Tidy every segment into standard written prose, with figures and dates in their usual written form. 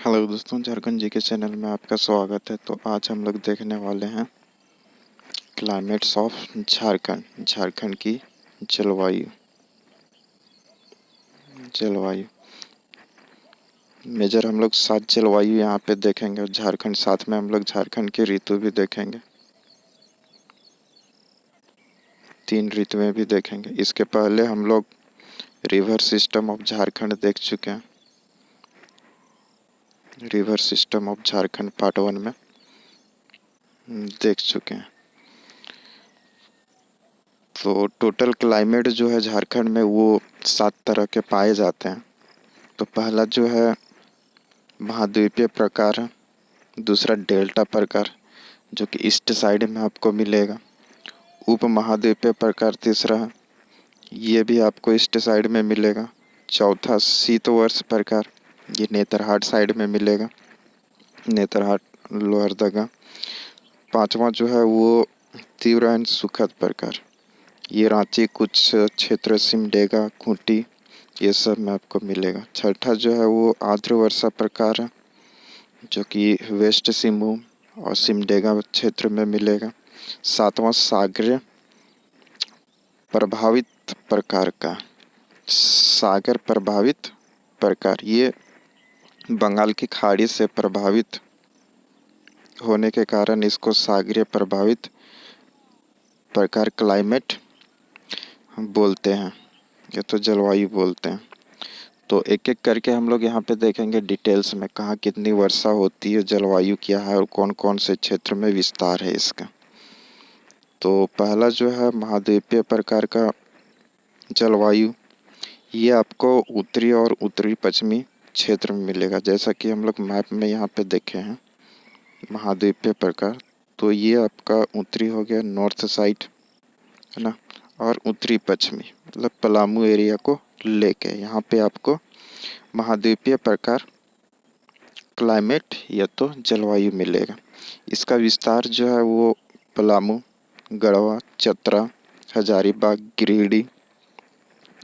Hello दोस्तों, झारखंड जी के channel में आपका स्वागत है। तो आज हम लोग देखने वाले हैं क्लाइमेट्स ऑफ झारखंड, झारखंड की जलवायु। जलवायु मेजर हम लोग 7 जलवायु यहाँ पे देखेंगे और झारखंड साथ में हम लोग झारखंड की ऋतु भी देखेंगे, 3 ऋतुएं भी देखेंगे। इसके पहले हम लोग रिवर सिस्टम ऑफ झारखंड देख चुके हैं। River system of Jharkhand part 1 में देख चुके हैं। तो टोटल क्लाइमेट जो है झारखंड में वो 7 तरह के पाए जाते हैं। तो पहला जो है महाद्वीपीय प्रकार है, दूसरा डेल्टा प्रकार जो कि ईस्ट साइड में आपको मिलेगा। उप महाद्वीपीय प्रकार तीसरा है, ये भी आपको ईस्ट साइड में मिलेगा। चौथा शीतवर्ष प्रकार, ये नेतरहाट साइड में मिलेगा, नेतरहाट लोहरदगा। पांचवा जो है वो तीव्र एंड सुखद प्रकार, ये रांची कुछ क्षेत्र सिमडेगा खूंटी ये सब में आपको मिलेगा। छठा जो है वो आर्द्र वर्षा प्रकार है जो कि वेस्ट सिंहभूम और सिमडेगा क्षेत्र में मिलेगा। सातवां सागरीय प्रभावित प्रकार का, सागर प्रभावित प्रकार, ये बंगाल की खाड़ी से प्रभावित होने के कारण इसको सागरीय प्रभावित प्रकार क्लाइमेट बोलते हैं, ये तो जलवायु बोलते हैं। तो एक एक करके हम लोग यहाँ पे देखेंगे डिटेल्स में, कहाँ कितनी वर्षा होती है, जलवायु क्या है और कौन कौन से क्षेत्र में विस्तार है इसका। तो पहला जो है महाद्वीपीय प्रकार का जलवायु, ये आपको उत्तरी और उत्तरी पश्चिमी क्षेत्र में मिलेगा। जैसा कि हम लोग मैप में यहाँ पे देखे हैं महाद्वीपीय प्रकार, तो ये आपका उत्तरी हो गया, नॉर्थ साइड है ना, और उत्तरी पश्चिमी मतलब पलामू एरिया को लेके यहाँ पे आपको महाद्वीपीय प्रकार क्लाइमेट या तो जलवायु मिलेगा। इसका विस्तार जो है वो पलामू, गढ़वा, चतरा, हजारीबाग, गिरिडीह,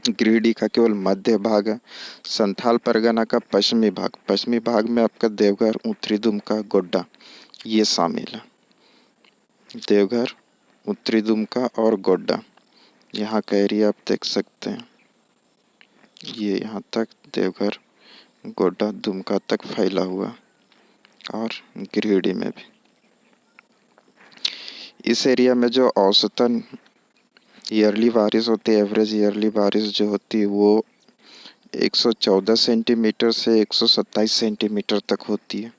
गिरिडीह का केवल मध्य भाग है। संथाल परगना का पश्चिमी भाग, पश्चिमी भाग में आपका देवघर, उत्तरी दुमका, गोड्डा ये शामिल है। देवघर, उत्तरी दुमका और गोड्डा यहाँ का एरिया आप देख सकते हैं, ये यहाँ तक देवघर, गोड्डा, दुमका तक फैला हुआ और गिरिडीह में भी। इस एरिया में जो औसतन ईयरली बारिश होती है, एवरेज ईयरली बारिश जो होती है वो 114 सेंटीमीटर से 127 सेंटीमीटर तक होती है।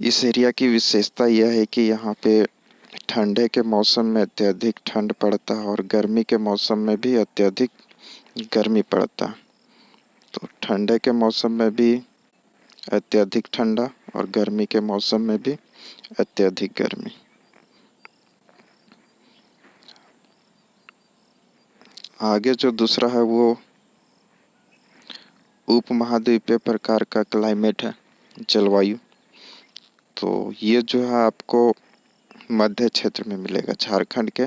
इस एरिया की विशेषता यह है कि यहाँ पे ठंडे के मौसम में अत्यधिक ठंड पड़ता है और गर्मी के मौसम में भी अत्यधिक गर्मी पड़ता है। तो ठंडे के मौसम में भी अत्यधिक ठंडा और गर्मी के मौसम में भी अत्यधिक गर्मी। आगे जो दूसरा है वो उप महाद्वीपीय प्रकार का क्लाइमेट है, जलवायु। तो ये जो है आपको मध्य क्षेत्र में मिलेगा, झारखंड के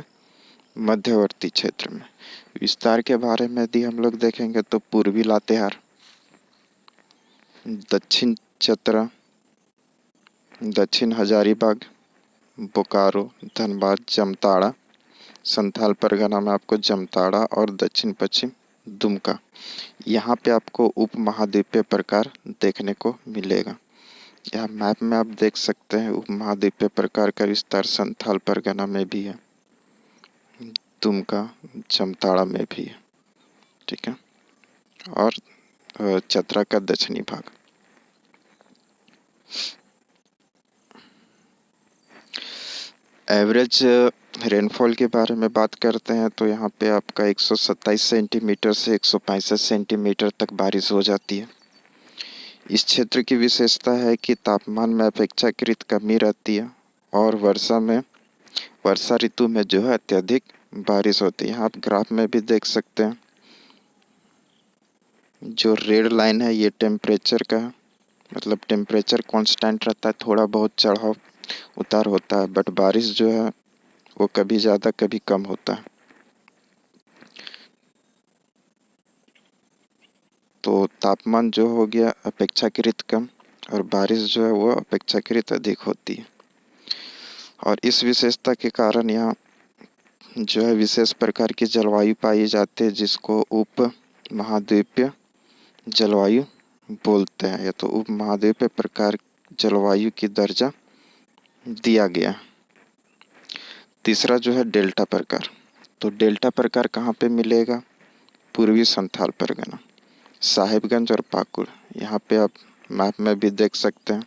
मध्यवर्ती क्षेत्र में। विस्तार के बारे में यदि हम लोग देखेंगे तो पूर्वी लातेहार, दक्षिण चतरा, दक्षिण हजारीबाग, बोकारो, धनबाद, जामताड़ा, संथाल परगना में आपको जामताड़ा और दक्षिण पश्चिम दुमका, यहाँ पे आपको उप महाद्वीपीय प्रकार देखने को मिलेगा। यहाँ मैप में आप देख सकते हैं उप महाद्वीपीय प्रकार का विस्तार संथाल परगना में भी है, दुमका, जामताड़ा में भी है, ठीक है, और चतरा का दक्षिणी भाग। एवरेज रेनफॉल के बारे में बात करते हैं तो यहाँ पे आपका 127 सेंटीमीटर से 165 सेंटीमीटर तक बारिश हो जाती है। इस क्षेत्र की विशेषता है कि तापमान में अपेक्षाकृत कमी रहती है और वर्षा ऋतु में जो है अत्यधिक बारिश होती है। यहाँ आप ग्राफ में भी देख सकते हैं, जो रेड लाइन है ये टेम्परेचर का है, मतलब टेम्परेचर कांस्टेंट रहता है, थोड़ा बहुत चढ़ाव उतार होता है, बट बारिश जो है वो कभी ज़्यादा कभी कम होता है। तो तापमान जो हो गया अपेक्षाकृत कम और बारिश जो है वो अपेक्षाकृत अधिक होती है। और इस विशेषता के कारण यहाँ जो है विशेष प्रकार की जलवायु पाई जाती है, जिसको उप महाद्वीपीय जलवायु बोलते हैं, या तो उप महाद्वीपीय प्रकार जलवायु की दर्जा दिया गया। तीसरा जो है डेल्टा प्रकार। तो डेल्टा प्रकार कहाँ पे मिलेगा? पूर्वी संथाल परगना, साहिबगंज और पाकुड़। यहाँ पे आप मैप में भी देख सकते हैं,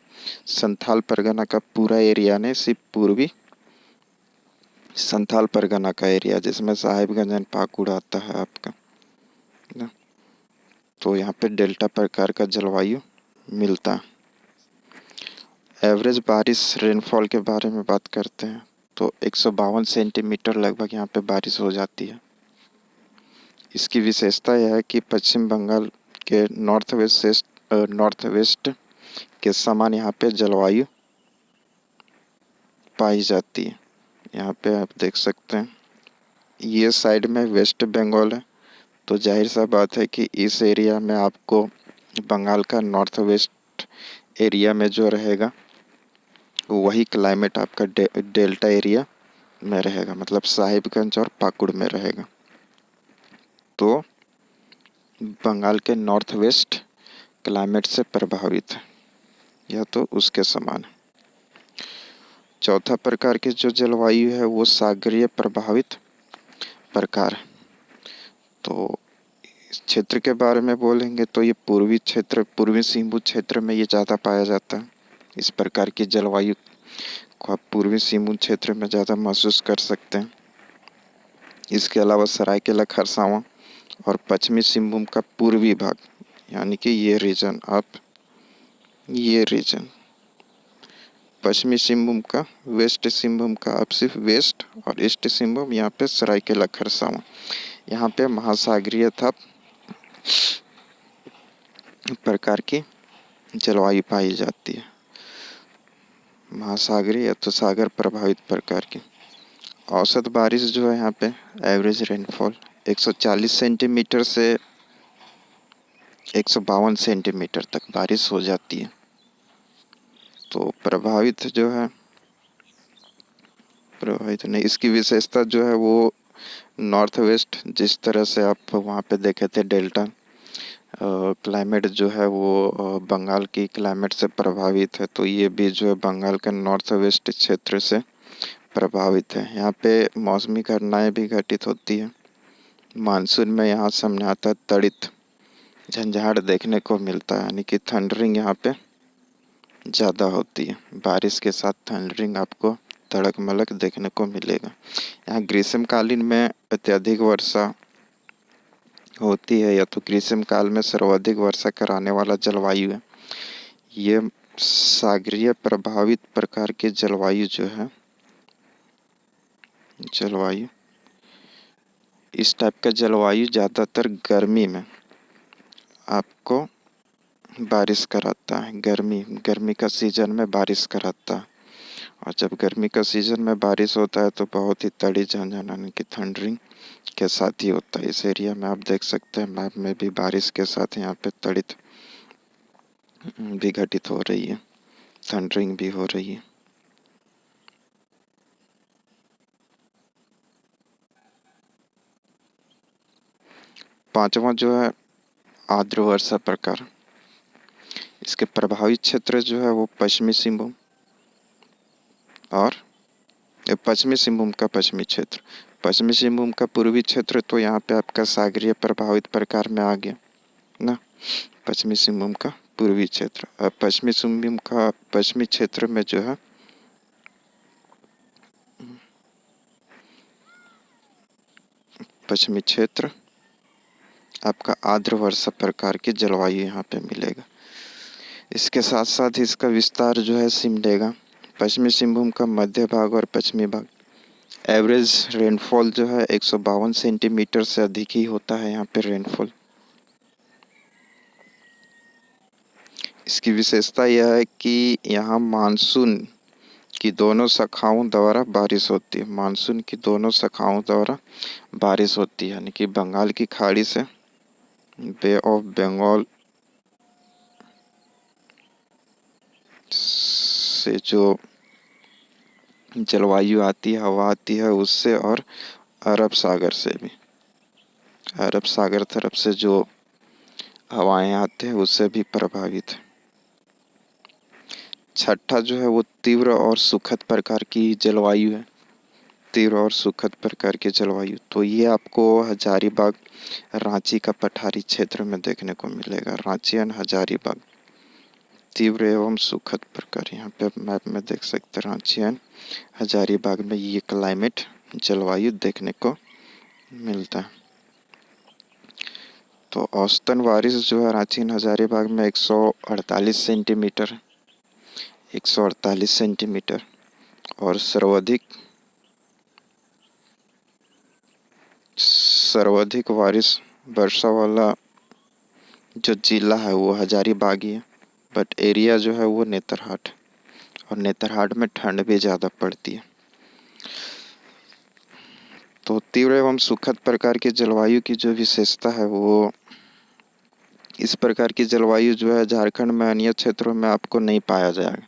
संथाल परगना का पूरा एरिया नहीं, सिर्फ पूर्वी संथाल परगना का एरिया, जिसमें साहिबगंज एंड पाकुड़ आता है आपका ना। तो यहाँ पे डेल्टा प्रकार का जलवायु मिलता है। एवरेज बारिश रेनफॉल के बारे में बात करते हैं तो 152 सेंटीमीटर लगभग यहाँ पे बारिश हो जाती है। इसकी विशेषता यह है कि पश्चिम बंगाल के नॉर्थ वेस्ट के समान यहाँ पे जलवायु पाई जाती है। यहाँ पे आप देख सकते हैं, ये साइड में वेस्ट बंगाल है, तो जाहिर सा बात है कि इस एरिया में आपको बंगाल का नॉर्थ वेस्ट एरिया में जो रहेगा वही क्लाइमेट आपका डेल्टा एरिया में रहेगा, मतलब साहिबगंज और पाकुड़ में रहेगा। तो बंगाल के नॉर्थ वेस्ट क्लाइमेट से प्रभावित है, यह तो उसके समान है। चौथा प्रकार की जो जलवायु है वो सागरीय प्रभावित प्रकार है। तो इस क्षेत्र के बारे में बोलेंगे तो ये पूर्वी सिंहभूम क्षेत्र में ये ज़्यादा पाया जाता है। इस प्रकार की जलवायु को आप पूर्वी सिंहभूम क्षेत्र में ज़्यादा महसूस कर सकते हैं। इसके अलावा सरायकेला खरसावां और पश्चिमी सिंहभूम का पूर्वी भाग, यानी कि ये रीजन पश्चिमी सिंहभूम का, वेस्ट सिंहभूम का आप सिर्फ वेस्ट, और ईस्ट सिंहभूम यहाँ पे सरायकेला खरसावां, यहाँ पे महासागरीय था प्रकार की जलवायु पाई जाती है, महासागरीय या तो सागर प्रभावित प्रकार की। औसत बारिश जो है यहाँ पे एवरेज रेनफॉल 140 सेंटीमीटर से 152 सेंटीमीटर तक बारिश हो जाती है। तो प्रभावित नहीं, इसकी विशेषता जो है वो नॉर्थ वेस्ट, जिस तरह से आप वहाँ पे देखे थे डेल्टा क्लाइमेट जो है वो बंगाल की क्लाइमेट से प्रभावित है, तो ये भी जो है बंगाल के नॉर्थ वेस्ट क्षेत्र से प्रभावित है। यहाँ पे मौसमी घटनाएं भी घटित होती है। मानसून में यहाँ सामने आता तड़ित झंझाड़ देखने को मिलता है, यानी कि थंडरिंग यहाँ पे ज़्यादा होती है। बारिश के साथ थंडरिंग आपको तड़क मलक देखने को मिलेगा। यहाँ ग्रीष्मकालीन में अत्यधिक वर्षा होती है, या तो ग्रीष्म काल में सर्वाधिक वर्षा कराने वाला जलवायु है। ये सागरीय प्रभावित प्रकार की जलवायु जो है, इस टाइप का जलवायु ज़्यादातर गर्मी में आपको बारिश कराता है। गर्मी का सीजन में बारिश कराता है, और जब गर्मी का सीजन में बारिश होता है तो बहुत ही तड़ी झंझन, यानी कि थंडरिंग के साथ ही होता है। इस एरिया में आप देख सकते हैं मैप में भी बारिश के साथ यहाँ पे तड़ित भी घटित हो रही है, थंडरिंग भी हो रही है। पांचवा जो है आर्द्र वर्षा प्रकार। इसके प्रभावित क्षेत्र जो है वो पश्चिमी सिंहभूम का पश्चिमी क्षेत्र, पश्चिमी सिंहभूम का पूर्वी क्षेत्र, तो यहाँ पे आपका सागरीय प्रभावित प्रकार में आ गया ना। पश्चिमी सिंहभूम का पूर्वी क्षेत्र, और पश्चिमी सिंहभूम का पश्चिमी क्षेत्र में जो है पश्चिमी क्षेत्र आपका आर्द्र वर्षा प्रकार की जलवायु यहाँ पे मिलेगा। इसके साथ साथ इसका विस्तार जो है सिमडेगा, पश्चिमी सिंहभूम का मध्य भाग और पश्चिमी भाग। एवरेज रेनफॉल जो है 152 सेंटीमीटर से अधिक ही होता है यहाँ पे रेनफॉल। इसकी विशेषता यह है कि यहाँ मानसून की दोनों शाखाओं द्वारा बारिश होती है। मानसून की दोनों शाखाओं द्वारा बारिश होती है, यानी कि बंगाल की खाड़ी से बे ऑफ बंगाल से जो जलवायु आती है, हवा आती है उससे, और अरब सागर से भी, अरब सागर तरफ से जो हवाएं आते हैं उससे भी प्रभावित है। छठा जो है वो तीव्र और सुखद प्रकार की जलवायु है। तीव्र और सुखद प्रकार की जलवायु, तो ये आपको हजारीबाग, रांची का पठारी क्षेत्र में देखने को मिलेगा। रांची एंड हजारीबाग, तीव्र एवं सुखद प्रकार, यहाँ पे मैप में देख सकते हैं। रांची एंड हजारीबाग में ये क्लाइमेट, जलवायु देखने को मिलता है। तो औसतन बारिश जो है रांची एंड हजारीबाग में 148 सेंटीमीटर, 148 सेंटीमीटर, और सर्वाधिक बारिश वर्षा वाला जो जिला है वो हजारीबाग ही है, बट एरिया जो है वो नेतरहाट, और नेतरहाट में ठंड भी ज़्यादा पड़ती है। तो तीव्र एवं सुखद प्रकार की जलवायु की जो विशेषता है वो, इस प्रकार की जलवायु जो है झारखंड में अन्य क्षेत्रों में आपको नहीं पाया जाएगा।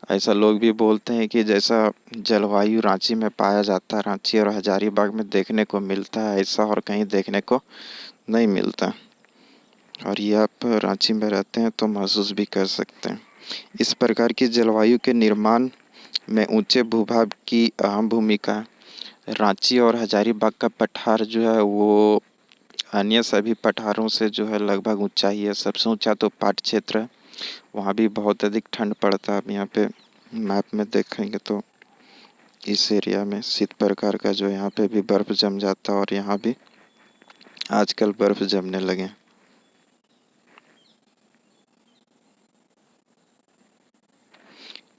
ऐसा लोग भी बोलते हैं कि जैसा जलवायु रांची में पाया जाता है, रांची और हजारीबाग में देखने को मिलता है, ऐसा और कहीं देखने को नहीं मिलता। और ये आप रांची में रहते हैं तो महसूस भी कर सकते हैं। इस प्रकार की जलवायु के निर्माण में ऊंचे भूभाग की अहम भूमिका है। रांची और हजारीबाग का पठार जो है वो अन्य सभी पठारों से जो है लगभग ऊंचा ही है। सबसे ऊंचा तो पाट क्षेत्र है, वहाँ भी बहुत अधिक ठंड पड़ता है। आप यहाँ पे मैप में देखेंगे तो इस एरिया में शीत प्रकार का जो यहाँ पे भी बर्फ जम जाता है, और यहाँ भी आजकल बर्फ जमने लगे।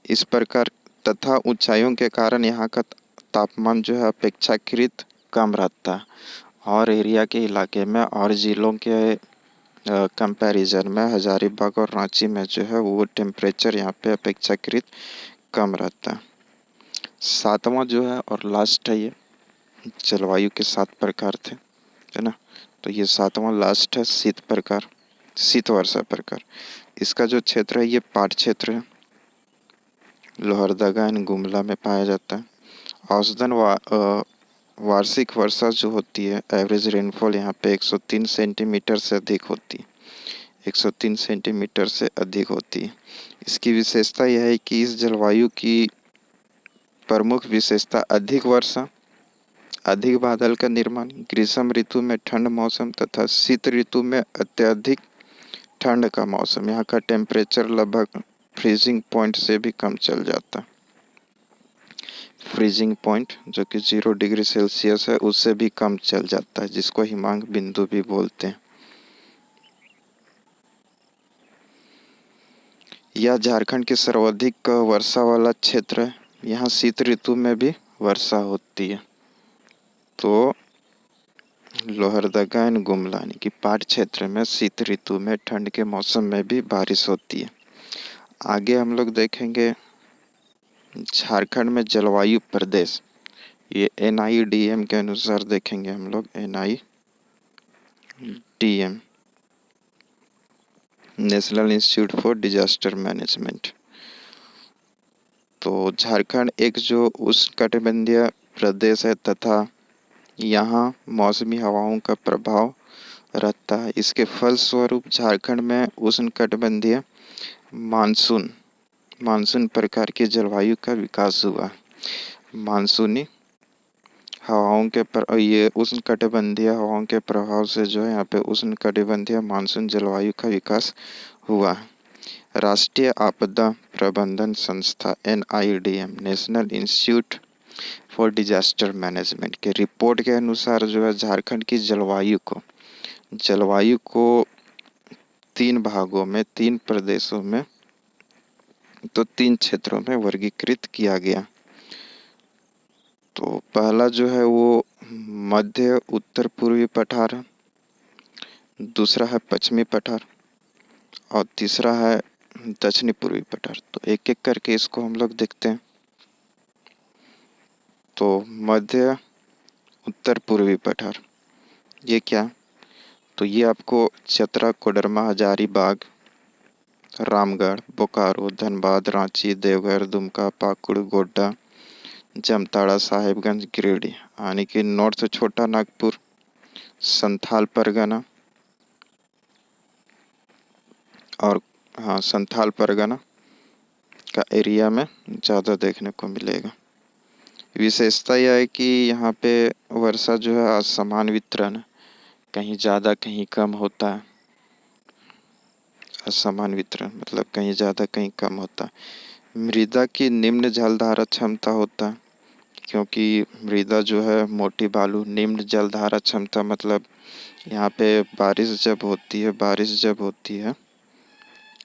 इस प्रकार तथा ऊंचाइयों के कारण यहाँ का तापमान जो है अपेक्षाकृत कम रहता है, और एरिया के इलाके में और जिलों के कंपैरिजन में हजारीबाग और रांची में जो है वो टेम्परेचर यहाँ पे अपेक्षाकृत कम रहता है। सातवां जो है और लास्ट है, ये जलवायु के 7 प्रकार थे, है ना। तो ये 7वां लास्ट है, शीत प्रकार, शीत वर्षा प्रकार। इसका जो क्षेत्र है ये पाट क्षेत्र है, लोहरदगा एंड गुमला में पाया जाता है। औसतन वार्षिक वर्षा जो होती है, एवरेज रेनफॉल यहाँ पे 103 सेंटीमीटर से अधिक होती है, 103 सेंटीमीटर से अधिक होती है। इसकी विशेषता यह है कि इस जलवायु की प्रमुख विशेषता अधिक वर्षा, अधिक बादल का निर्माण, ग्रीष्म ऋतु में ठंड मौसम तथा शीत ऋतु में अत्यधिक ठंड का मौसम। यहाँ का टेम्परेचर लगभग फ्रीजिंग पॉइंट से भी कम चल जाता है। फ्रीजिंग पॉइंट जो कि 0 डिग्री सेल्सियस है उससे भी कम चल जाता है, जिसको हिमांक बिंदु भी बोलते हैं। यह झारखंड के सर्वाधिक वर्षा वाला क्षेत्र है। यहाँ शीत ऋतु में भी वर्षा होती है। तो लोहरदगा एंड गुमला यानी कि पाट क्षेत्र में शीत ऋतु में ठंड के मौसम में भी बारिश होती है। आगे हम लोग देखेंगे झारखंड में जलवायु प्रदेश, ये NIDM के अनुसार देखेंगे हम लोग। NIDM, national institute for disaster management. तो झारखंड एक जो उष्णकटिबंधीय प्रदेश है तथा यहाँ मौसमी हवाओं का प्रभाव रहता है। इसके फलस्वरूप झारखंड में उष्णकटिबंधीय मानसून प्रकार की जलवायु का विकास हुआ। मानसूनी हवाओं के ये उष्णकटिबंधीय हवाओं के प्रभाव से जो है यहाँ पे उष्णकटिबंधीय मानसून जलवायु का विकास हुआ। राष्ट्रीय आपदा प्रबंधन संस्था NIDM, national institute for disaster management के रिपोर्ट के अनुसार जो है झारखंड की जलवायु को 3 भागों में, 3 प्रदेशों में, तो 3 क्षेत्रों में वर्गीकृत किया गया। तो पहला जो है वो मध्य उत्तर पूर्वी पठार है, दूसरा है पश्चिमी पठार, और तीसरा है दक्षिणी पूर्वी पठार। तो एक एक करके इसको हम लोग देखते हैं। तो मध्य उत्तर पूर्वी पठार ये क्या, तो ये आपको चतरा, कोडरमा, हजारीबाग, रामगढ़, बोकारो, धनबाद, रांची, देवघर, दुमका, पाकुड़, गोड्डा, जामताड़ा, साहिबगंज, गिरिडीह, यानी कि नॉर्थ छोटा नागपुर, संथाल परगना और हाँ संथाल परगना का एरिया में ज़्यादा देखने को मिलेगा। विशेषता यह है कि यहाँ पे वर्षा जो है असमान वितरण है, कहीं ज़्यादा कहीं कम होता है। असमान वितरण मतलब कहीं ज़्यादा कहीं कम होता है। मृदा की निम्न जलधारा क्षमता होता है, क्योंकि मृदा जो है मोटी बालू, निम्न जलधारा क्षमता मतलब यहाँ पे बारिश जब होती है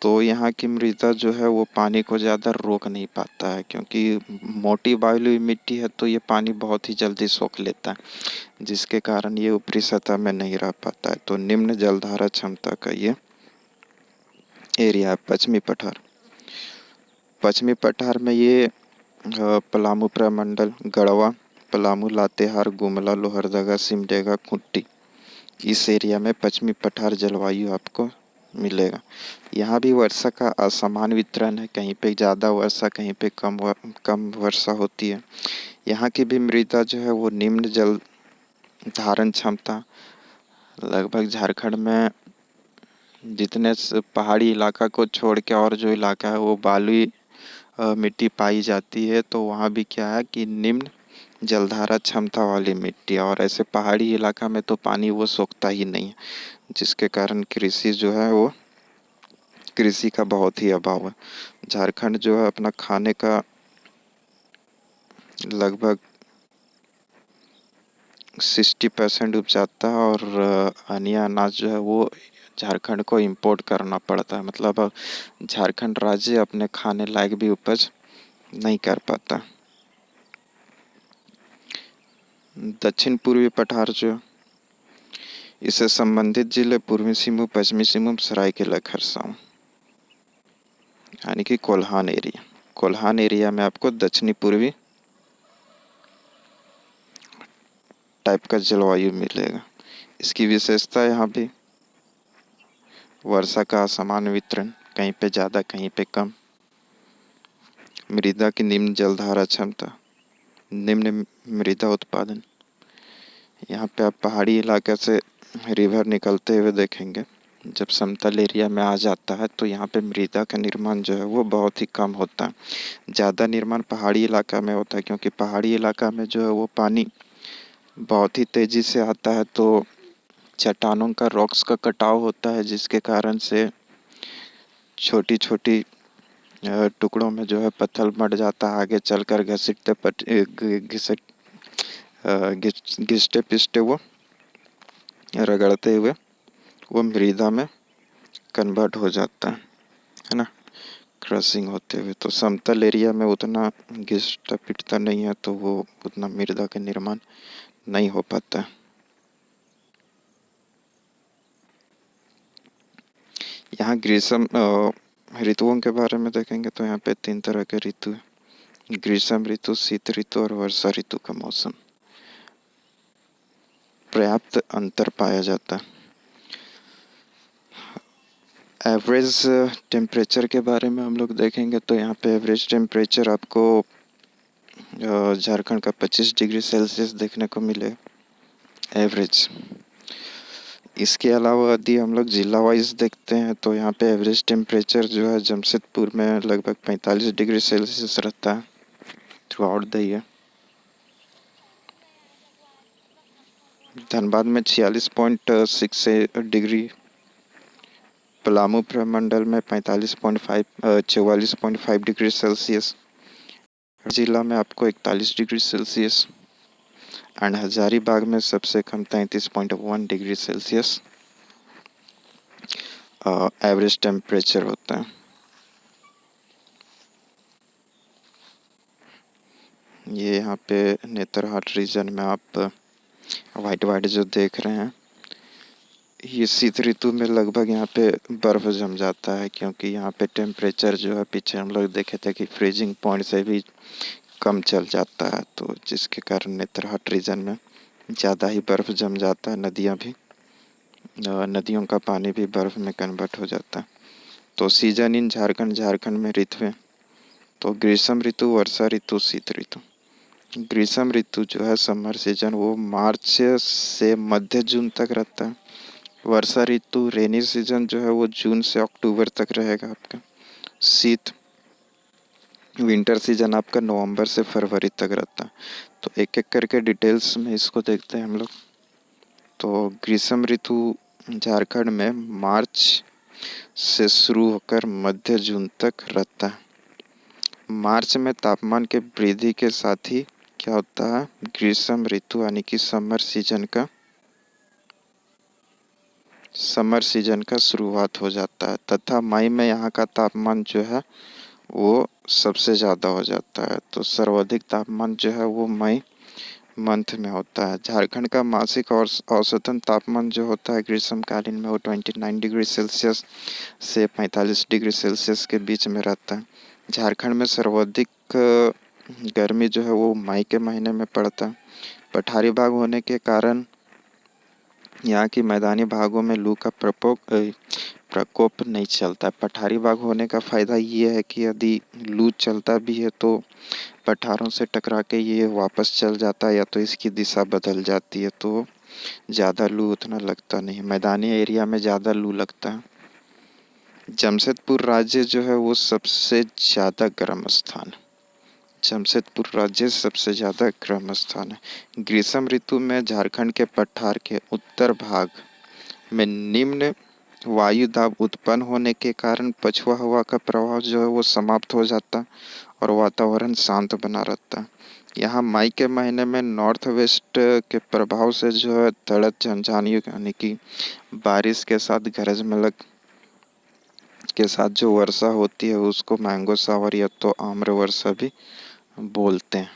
तो यहाँ की मृदा जो है वो पानी को ज़्यादा रोक नहीं पाता है, क्योंकि मोटी बालुई मिट्टी है तो ये पानी बहुत ही जल्दी सोख लेता है, जिसके कारण ये ऊपरी सतह में नहीं रह पाता है। तो निम्न जलधारा क्षमता का ये एरिया है पश्चिमी पठार। पश्चिमी पठार में ये पलामू प्रमंडल, गढ़वा, पलामू, लातेहार, गुमला, लोहरदगा, सिमडेगा, खूंटी, इस एरिया में पश्चिमी पठार जलवायु आपको मिलेगा। यहाँ भी वर्षा का असमान वितरण है, कहीं पे ज़्यादा वर्षा कहीं पे कम वर्षा होती है। यहाँ की भी मृदा जो है वो निम्न जल धारण क्षमता, लगभग झारखंड में जितने पहाड़ी इलाका को छोड़ के और जो इलाका है वो बालुई मिट्टी पाई जाती है, तो वहाँ भी क्या है कि निम्न जलधारा क्षमता वाली मिट्टी, और ऐसे पहाड़ी इलाका में तो पानी वो सोखता ही नहीं है, जिसके कारण कृषि जो है वो कृषि का बहुत ही अभाव है। झारखंड जो है अपना खाने का लगभग 60% उपजाता है, और अन्य अनाज जो है वो झारखंड को इंपोर्ट करना पड़ता है। मतलब झारखंड राज्य अपने खाने लायक भी उपज नहीं कर पाता। दक्षिण पूर्वी पठार जो इससे संबंधित जिले पूर्वी सिंहभूम, पश्चिमी सिंहभूम, सरायकेला खरसावां, यानी कि कोल्हान एरिया में आपको दक्षिणी पूर्वी टाइप का जलवायु मिलेगा। इसकी विशेषता यहाँ भी वर्षा का असमान वितरण, कहीं पे ज़्यादा कहीं पे कम, मृदा की निम्न जलधारा क्षमता, निम्न मृदा उत्पादन। यहाँ पे आप पहाड़ी इलाके से रिवर निकलते हुए देखेंगे। जब समतल एरिया में आ जाता है तो यहाँ पे मृदा का निर्माण जो है वो बहुत ही कम होता है। ज़्यादा निर्माण पहाड़ी इलाका में होता है, क्योंकि पहाड़ी इलाका में जो है वो पानी बहुत ही तेज़ी से आता है, तो चट्टानों का रॉक्स का कटाव होता है, जिसके कारण से छोटी छोटी टुकड़ों में जो है पत्थर मट जाता है। आगे चलकर घिसटे पिसटे वो रगड़ते हुए वो मृदा में कन्वर्ट हो जाता है ना, क्रशिंग होते हुए। तो समतल एरिया में उतना घिसता पिटता नहीं है, तो वो उतना मृदा का निर्माण नहीं हो पाता है। यहाँ ग्रीष्म ऋतुओं के बारे में देखेंगे तो यहाँ पे 3 तरह के ऋतु है: ग्रीष्म ऋतु, शीत ऋतु और वर्षा ऋतु का मौसम। पर्याप्त अंतर पाया जाता है। एवरेज टेम्परेचर के बारे में हम लोग देखेंगे तो यहाँ पे एवरेज टेम्परेचर आपको झारखंड का 25 डिग्री सेल्सियस देखने को मिले एवरेज। इसके अलावा यदि हम लोग जिला वाइज देखते हैं तो यहाँ पे एवरेज टेम्परेचर जो है जमशेदपुर में लगभग 45 डिग्री सेल्सियस रहता है through out the year. Dhanbad में 46.6 डिग्री, पलामू प्रमंडल में 44.5 डिग्री सेल्सियस, जिला में आपको 41 डिग्री सेल्सियस, एंड हजारीबाग में सबसे कम 33.1 डिग्री सेल्सियस एवरेज टेम्परेचर होता है। ये यहाँ पे नेतरहाट रीजन में आप वाइट वाइट जो देख रहे हैं, ये शीत ऋतु में लगभग यहाँ पे बर्फ़ जम जाता है, क्योंकि यहाँ पे टेम्परेचर जो है पीछे हम लोग देखे थे कि फ्रीजिंग पॉइंट से भी कम चल जाता है, तो जिसके कारण नेतरहाट रीजन में ज़्यादा ही बर्फ़ जम जाता है। नदियों का पानी भी बर्फ़ में कन्वर्ट हो जाता है। तो सीजन इन झारखंड, झारखंड में ऋतु है तो ग्रीष्म ऋतु, वर्षा ऋतु, शीत ऋतु। ग्रीष्म ऋतु जो है समर सीजन वो मार्च से मध्य जून तक रहता है। वर्षा ऋतु रेनी सीजन जो है वो जून से अक्टूबर तक रहेगा आपका। शीत विंटर सीजन आपका नवंबर से फरवरी तक रहता है। तो एक एक करके डिटेल्स में इसको देखते हैं हम लोग। तो ग्रीष्म ऋतु झारखंड में मार्च से शुरू होकर मध्य जून तक रहता है। मार्च में तापमान के वृद्धि के साथ ही क्या होता है, ग्रीष्म ऋतु यानी कि समर सीजन का शुरुआत हो जाता है तथा मई में यहाँ का तापमान जो है वो सबसे ज़्यादा हो जाता है। तो सर्वाधिक तापमान जो है वो मई मंथ में होता है। झारखंड का मासिक और औसतन तापमान जो होता है ग्रीष्मकालीन में वो 29 डिग्री सेल्सियस से 45 डिग्री सेल्सियस के बीच में रहता है। झारखंड में सर्वाधिक गर्मी जो है वो मई के महीने में पड़ता है। पठारी भाग होने के कारण यहाँ की मैदानी भागों में लू का प्रकोप नहीं चलता है। पठारी भाग होने का फ़ायदा ये है कि यदि लू चलता भी है तो पठारों से टकरा के ये वापस चल जाता है या तो इसकी दिशा बदल जाती है, तो ज़्यादा लू उतना लगता नहीं। मैदानी एरिया में ज़्यादा लू लगता है। जमशेदपुर राज्य जो है वो सबसे ज़्यादा गर्म स्थान है। जमशेदपुर राज्य सबसे ज़्यादा गर्म स्थान है। ग्रीष्म ऋतु में झारखंड के पठार के उत्तर भाग में निम्न वायु दाब उत्पन्न होने के कारण पछुआ हवा का प्रभाव जो है वो समाप्त हो जाता है और वातावरण शांत बना रहता है। यहाँ मई के महीने में नॉर्थ वेस्ट के प्रभाव से जो है तड़क झंझानी यानी कि बारिश के साथ गरज मलक के साथ जो वर्षा होती है उसको मैंगो शावर या तो आम्र वर्षा भी बोलते हैं।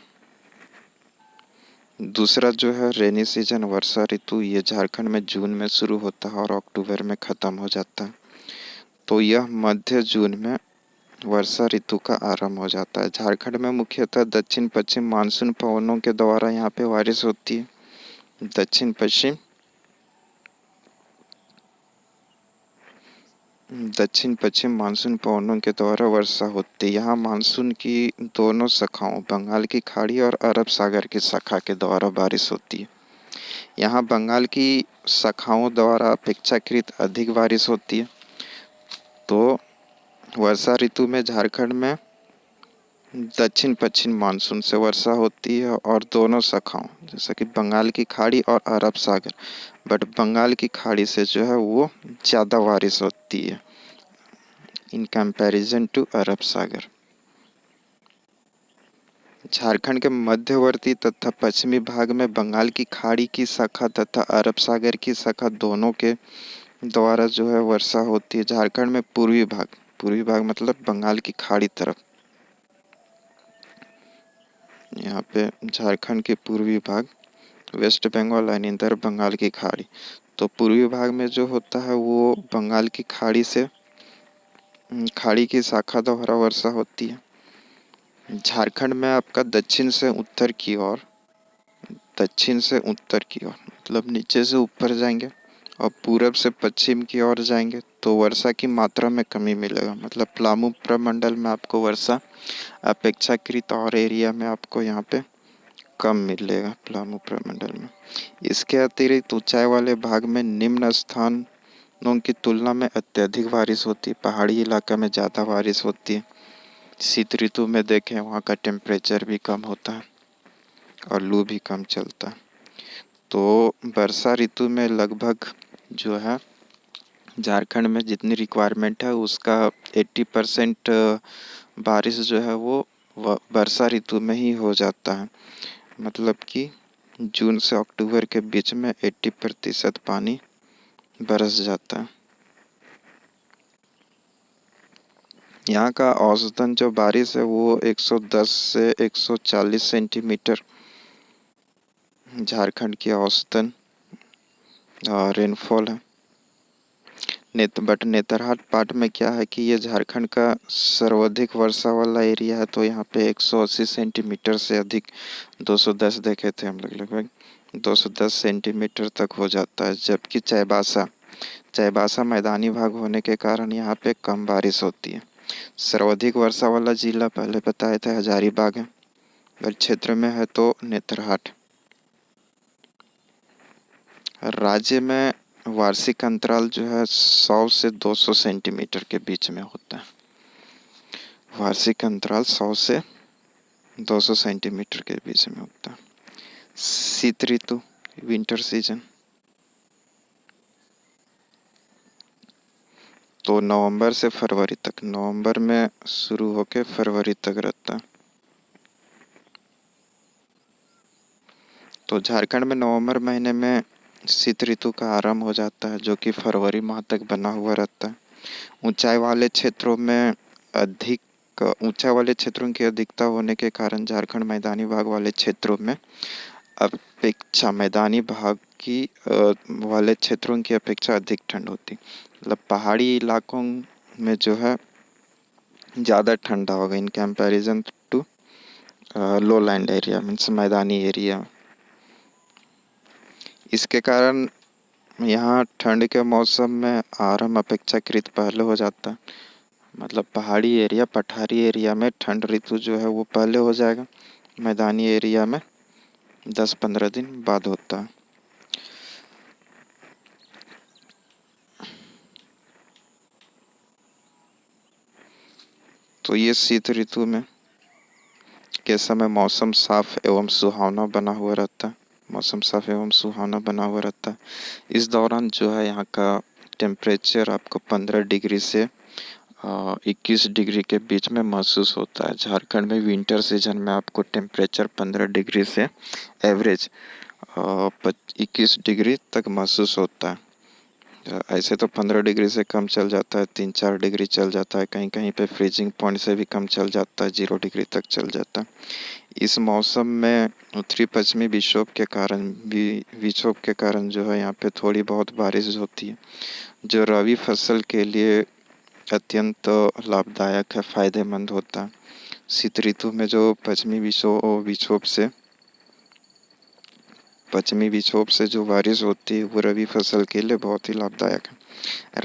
दूसरा जो है रेनी सीजन वर्षा ऋतु, ये झारखंड में जून में शुरू होता है और अक्टूबर में ख़त्म हो जाता है। तो यह मध्य जून में वर्षा ऋतु का आरंभ हो जाता है। झारखंड में मुख्यतः दक्षिण पश्चिम मानसून पवनों के द्वारा यहाँ पे बारिश होती है। दक्षिण पश्चिम मानसून पवनों के द्वारा वर्षा होती है। यहाँ मानसून की दोनों शाखाओं बंगाल की खाड़ी और अरब सागर की शाखा के द्वारा बारिश होती है। यहाँ बंगाल की शाखाओं द्वारा अपेक्षाकृत अधिक बारिश होती है। तो वर्षा ऋतु में झारखंड में दक्षिण पश्चिम मानसून से वर्षा होती है और दोनों शाखाओं जैसे कि बंगाल की खाड़ी और अरब सागर, बट बंगाल की खाड़ी से जो है वो ज़्यादा बारिश होती है इन कंपैरिजन टू अरब सागर। झारखंड के मध्यवर्ती तथा पश्चिमी भाग में बंगाल की खाड़ी की शाखा तथा अरब सागर की शाखा दोनों के द्वारा जो है वर्षा होती है। झारखंड में पूर्वी भाग मतलब बंगाल की खाड़ी तरफ, यहाँ पे झारखंड के पूर्वी भाग वेस्ट बंगाल एंड इधर बंगाल की खाड़ी। तो पूर्वी भाग में जो होता है वो बंगाल की खाड़ी से खाड़ी की शाखा द्वारा वर्षा होती है। झारखंड में आपका दक्षिण से उत्तर की ओर मतलब नीचे से ऊपर जाएंगे और पूरब से पश्चिम की ओर जाएंगे तो वर्षा की मात्रा में कमी मिलेगा। मतलब पलामू प्रमंडल में आपको वर्षा अपेक्षाकृत और एरिया में आपको यहाँ पे कम मिलेगा पलामू प्रमंडल में। इसके अतिरिक्त ऊंचाई वाले भाग में निम्न स्थानों की तुलना में अत्यधिक बारिश होती है। पहाड़ी इलाका में ज़्यादा बारिश होती है। शीत ऋतु में देखें वहाँ का टेम्परेचर भी कम होता है और लू भी कम चलता है। तो वर्षा ऋतु में लगभग जो है झारखंड में जितनी रिक्वायरमेंट है उसका 80% बारिश जो है वो वर्षा ऋतु में ही हो जाता है। मतलब कि जून से अक्टूबर के बीच में 80% पानी बरस जाता है। यहाँ का औसतन जो बारिश है वो 110 से 140 सेंटीमीटर झारखंड की औसतन रेनफॉल है। बट नेतरहाट पार्ट में क्या है कि ये झारखंड का सर्वाधिक वर्षा वाला एरिया है। तो यहाँ पे 180 सेंटीमीटर से अधिक 210 देखे थे हम लोग, लगभग 210 सेंटीमीटर तक हो जाता है। जबकि चाईबासा मैदानी भाग होने के कारण यहाँ पे कम बारिश होती है। सर्वाधिक वर्षा वाला जिला पहले बताए थे हजारीबाग है, और क्षेत्र में है तो नेतरहाट। राज्य में वार्षिक अंतराल जो है 100 से 200 सेंटीमीटर के बीच में होता है। वार्षिक अंतराल 100 से 200 सेंटीमीटर के बीच में होता है। शीत ऋतु, विंटर सीजन, तो नवंबर से फरवरी तक, नवंबर में शुरू होके फरवरी तक रहता है। तो झारखंड में नवंबर महीने में शीत ऋतु का आरंभ हो जाता है, जो कि फरवरी माह तक बना हुआ रहता है। ऊंचाई वाले क्षेत्रों में ऊंचाई वाले क्षेत्रों की अधिकता होने के कारण झारखंड मैदानी भाग वाले क्षेत्रों में अपेक्षा मैदानी भाग की वाले क्षेत्रों की अपेक्षा अधिक ठंड होती, मतलब पहाड़ी इलाकों में जो है ज़्यादा ठंडा होगा in comparison to low land area, means मैदानी एरिया। इसके कारण यहाँ ठंड के मौसम में आरंभ अपेक्षाकृत पहले हो जाता है, मतलब पहाड़ी एरिया पठारी एरिया में ठंड ऋतु जो है वो पहले हो जाएगा, मैदानी एरिया में 10-15 दिन बाद होता है। तो ये शीत ऋतु में के समय मौसम साफ एवं सुहावना बना हुआ रहता है, मौसम साफ एवं सुहावना बना हुआ रहता है। इस दौरान जो है यहाँ का टेम्परेचर आपको 15 डिग्री से 21 डिग्री के बीच में महसूस होता है। झारखंड में विंटर सीजन में आपको टेम्परेचर 15 डिग्री से एवरेज 21 डिग्री तक महसूस होता है। ऐसे तो 15 डिग्री से कम चल जाता है, 3-4 डिग्री चल जाता है, कहीं कहीं पे फ्रीजिंग पॉइंट से भी कम चल जाता है, 0 डिग्री तक चल जाता है। इस मौसम में उत्तरी पश्चिमी विक्षोभ के कारण जो है यहाँ पे थोड़ी बहुत बारिश होती है, जो रबी फसल के लिए अत्यंत लाभदायक है, फायदेमंद होता है। शीत ऋतु में जो पश्चिमी विक्षोभ से जो बारिश होती है वो रबी फसल के लिए बहुत ही लाभदायक है।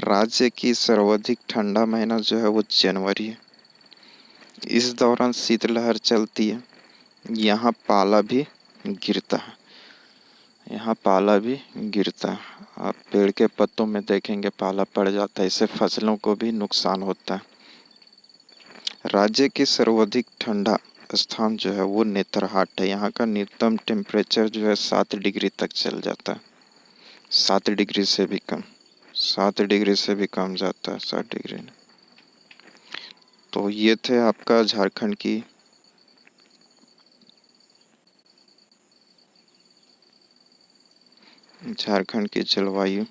राज्य की सर्वाधिक ठंडा महीना जो है वो जनवरी है। इस दौरान शीतलहर चलती है, यहाँ पाला भी गिरता है, आप पेड़ के पत्तों में देखेंगे पाला पड़ जाता है, इससे फसलों को भी नुकसान होता है। राज्य की सर्वाधिक ठंडा स्थान जो है वो नेतरहाट है। यहाँ का न्यूनतम टेम्परेचर जो है 7 डिग्री तक चल जाता है, 7 डिग्री से भी कम, 7 डिग्री से भी कम जाता है, 7 डिग्री। तो ये थे आपका झारखंड की जलवायु।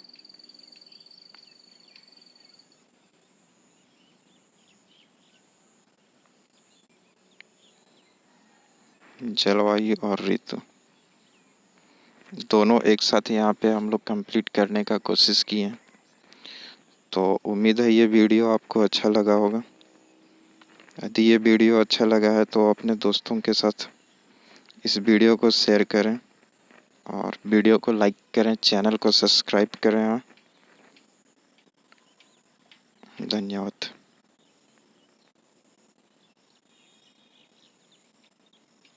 और ऋतु दोनों एक साथ यहाँ पे हम लोग कंप्लीट करने का कोशिश किए। तो उम्मीद है ये वीडियो आपको अच्छा लगा होगा। यदि ये वीडियो अच्छा लगा है तो अपने दोस्तों के साथ इस वीडियो को शेयर करें और वीडियो को लाइक करें, चैनल को सब्सक्राइब करें। धन्यवाद।